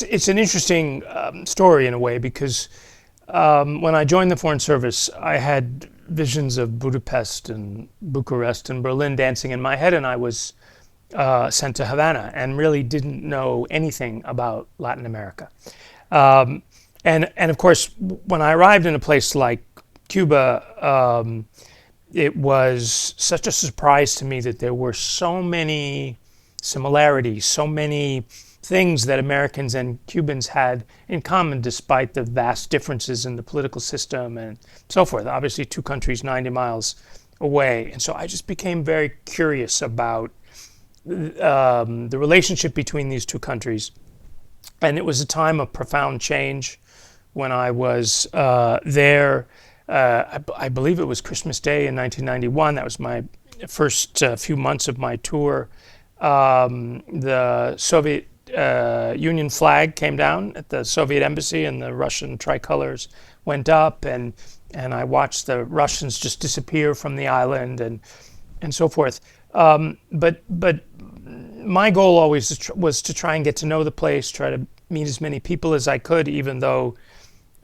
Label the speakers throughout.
Speaker 1: it's an interesting story in a way because when I joined the Foreign Service, I had visions of Budapest and Bucharest and Berlin dancing in my head, and I was sent to Havana and really didn't know anything about Latin America. Um, and of course, when I arrived in a place like Cuba, it was such a surprise to me that there were so many similarities, so many things that Americans and Cubans had in common, despite the vast differences in the political system and so forth. Obviously, two countries 90 miles away. And so I just became very curious about the relationship between these two countries. And it was a time of profound change when I was there. I believe it was Christmas Day in 1991. That was my first few months of my tour. The Soviet Union flag came down at the Soviet embassy, and the Russian tricolors went up, and I watched the Russians just disappear from the island, and so forth. But my goal always was to try and get to know the place, try to meet as many people as I could, even though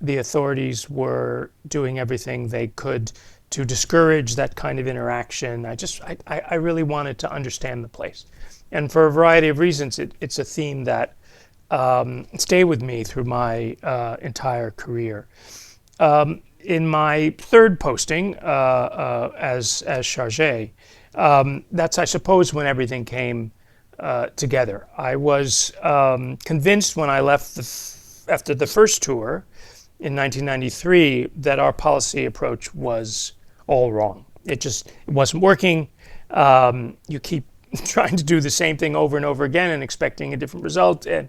Speaker 1: the authorities were doing everything they could to discourage that kind of interaction. I really wanted to understand the place. And for a variety of reasons, it's a theme that stayed with me through my entire career. In my third posting as chargé, that's, I suppose, when everything came together. I was convinced when I left after the first tour in 1993 that our policy approach was all wrong. It wasn't working. You keep trying to do the same thing over and over again and expecting a different result, and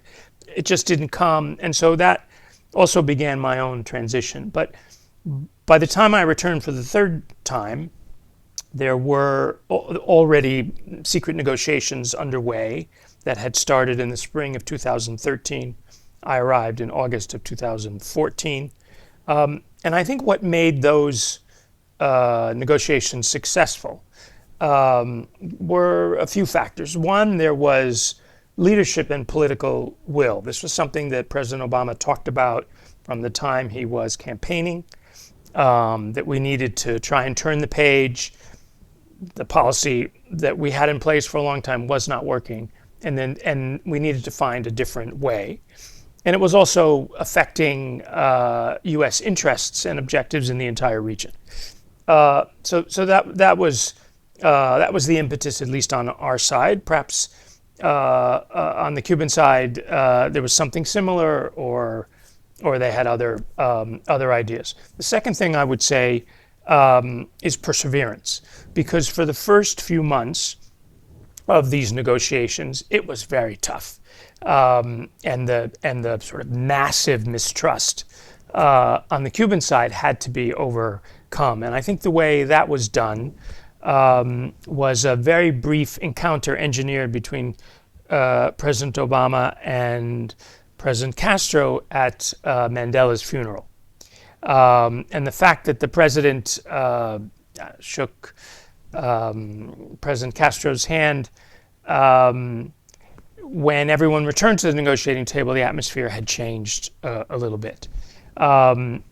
Speaker 1: it just didn't come. And so that also began my own transition. But by the time I returned for the third time, there were already secret negotiations underway that had started in the spring of 2013. I arrived in August of 2014. And I think what made those negotiations successful were a few factors. One, there was leadership and political will. This was something that President Obama talked about from the time he was campaigning, that we needed to try and turn the page. The policy that we had in place for a long time was not working, and we needed to find a different way. And it was also affecting U.S. interests and objectives in the entire region. So that was the impetus, at least on our side. Perhaps on the Cuban side, there was something similar, or they had other ideas. The second thing I would say is perseverance, because for the first few months of these negotiations, it was very tough, and the sort of massive mistrust on the Cuban side had to be overcome. And I think the way that was done was a very brief encounter engineered between President Obama and President Castro at Mandela's funeral. And the fact that the president shook President Castro's hand, when everyone returned to the negotiating table, the atmosphere had changed a little bit, and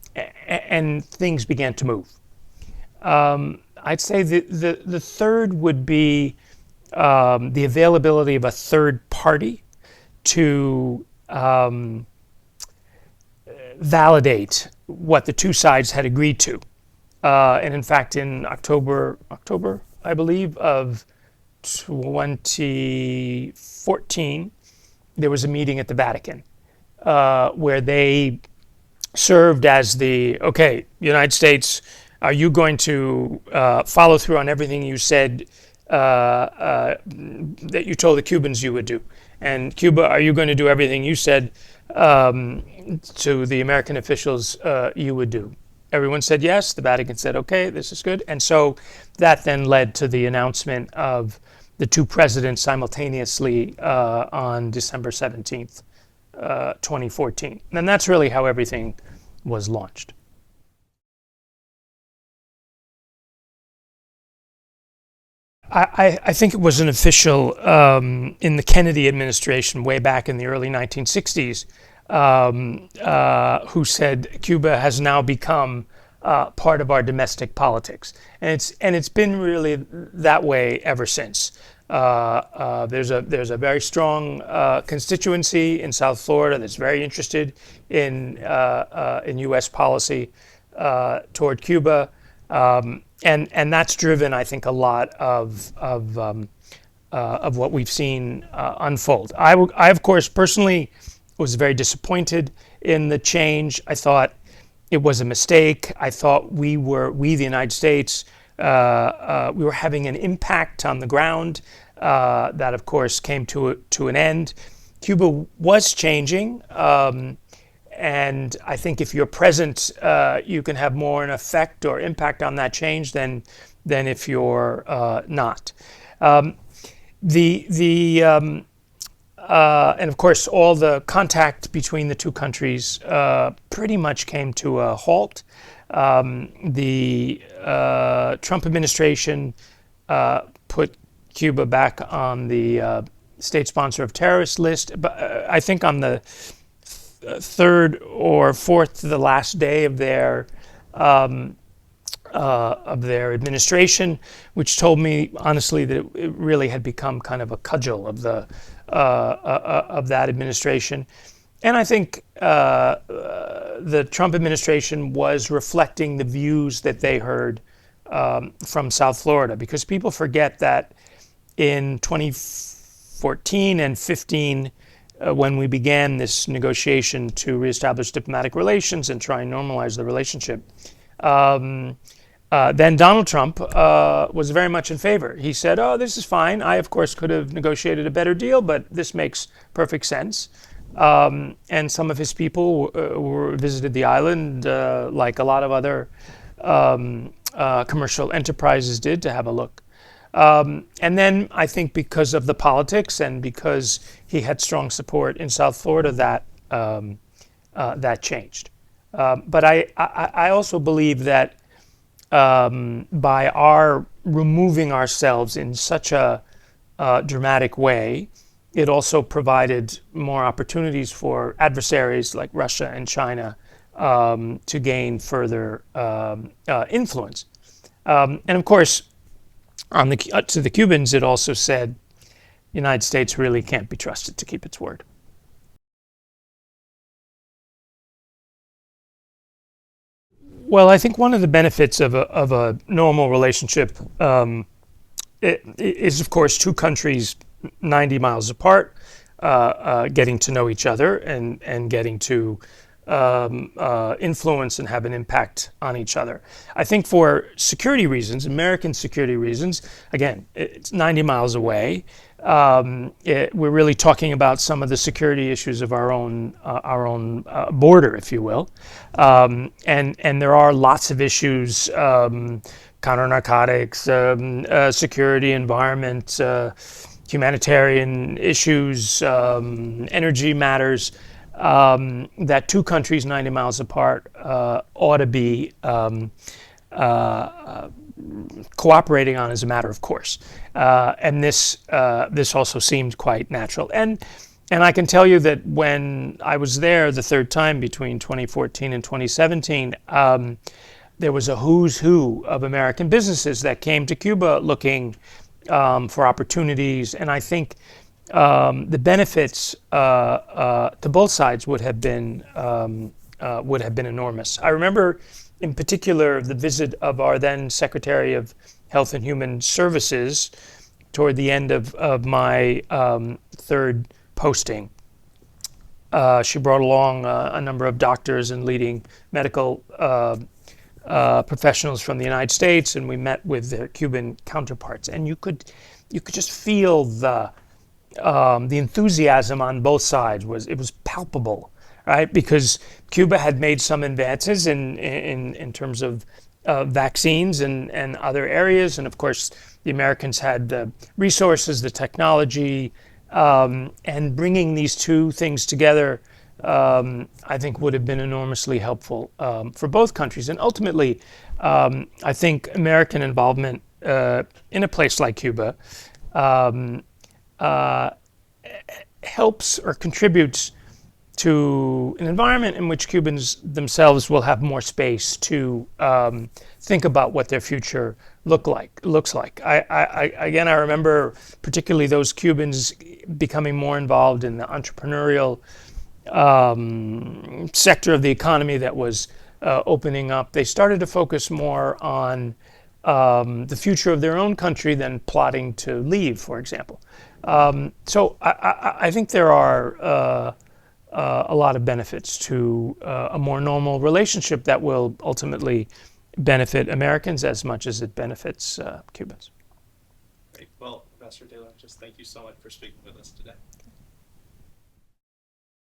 Speaker 1: things began to move. I'd say the third would be the availability of a third party to validate what the two sides had agreed to. And in fact, in October, I believe, of 2014, there was a meeting at the Vatican where they served as United States, are you going to follow through on everything you said that you told the Cubans you would do? And Cuba, are you going to do everything you said to the American officials you would do? Everyone said yes. The Vatican said, okay, this is good. And so that then led to the announcement of the two presidents simultaneously on December 17th, 2014. And that's really how everything was launched. I think it was an official in the Kennedy administration way back in the early 1960s who said Cuba has now become part of our domestic politics, and it's been really that way ever since. There's a very strong constituency in South Florida that's very interested in U.S. policy toward Cuba. And that's driven, I think, a lot of what we've seen unfold. I, of course, personally was very disappointed in the change. I thought it was a mistake. I thought we, the United States, we were having an impact on the ground that, of course, came to an end. Cuba was changing. And I think if you're present, you can have more an effect or impact on that change than if you're not. And of course, all the contact between the two countries pretty much came to a halt. The Trump administration put Cuba back on the state sponsor of terrorist list, but I think on the third or fourth to the last day of their administration, which told me honestly that it really had become kind of a cudgel of that administration. And I think the Trump administration was reflecting the views that they heard from South Florida, because people forget that in 2014 and 15. When we began this negotiation to reestablish diplomatic relations and try and normalize the relationship, then Donald Trump was very much in favor. He said, "Oh, this is fine. I, of course, could have negotiated a better deal, but this makes perfect sense." And some of his people visited the island, like a lot of other commercial enterprises did, to have a look. And then I think because of the politics and because he had strong support in South Florida, that changed. But I also believe that by our removing ourselves in such a dramatic way, it also provided more opportunities for adversaries like Russia and China to gain further influence. And of course, to the Cubans, it also said the United States really can't be trusted to keep its word. Well, I think one of the benefits of a normal relationship is, of course, two countries 90 miles apart getting to know each other and getting to influence and have an impact on each other. I think for security reasons, American security reasons, again, it's 90 miles away. We're really talking about some of the security issues of our own border, if you will, and there are lots of issues: counter narcotics, security, environment, humanitarian issues, energy matters. That two countries 90 miles apart ought to be cooperating on as a matter of course. And this also seemed quite natural. And I can tell you that when I was there the third time between 2014 and 2017, there was a who's who of American businesses that came to Cuba looking for opportunities. And I think the benefits to both sides would have been enormous. I remember, in particular, the visit of our then Secretary of Health and Human Services toward the end of my third posting. She brought along a number of doctors and leading medical professionals from the United States, and we met with their Cuban counterparts. And you could just feel the enthusiasm on both sides. It was palpable, right? Because Cuba had made some advances in terms of vaccines and other areas, and of course the Americans had the resources, the technology, and bringing these two things together, I think would have been enormously helpful for both countries. And ultimately, I think American involvement in a place like Cuba um, uh, helps or contributes to an environment in which Cubans themselves will have more space to think about what their future looks like. Again, I remember particularly those Cubans becoming more involved in the entrepreneurial sector of the economy that was opening up. They started to focus more on the future of their own country than plotting to leave, for example. So I think there are a lot of benefits to a more normal relationship that will ultimately benefit Americans as much as it benefits Cubans.
Speaker 2: Great. Well, Ambassador DeLaurentis, thank you so much for speaking with us today.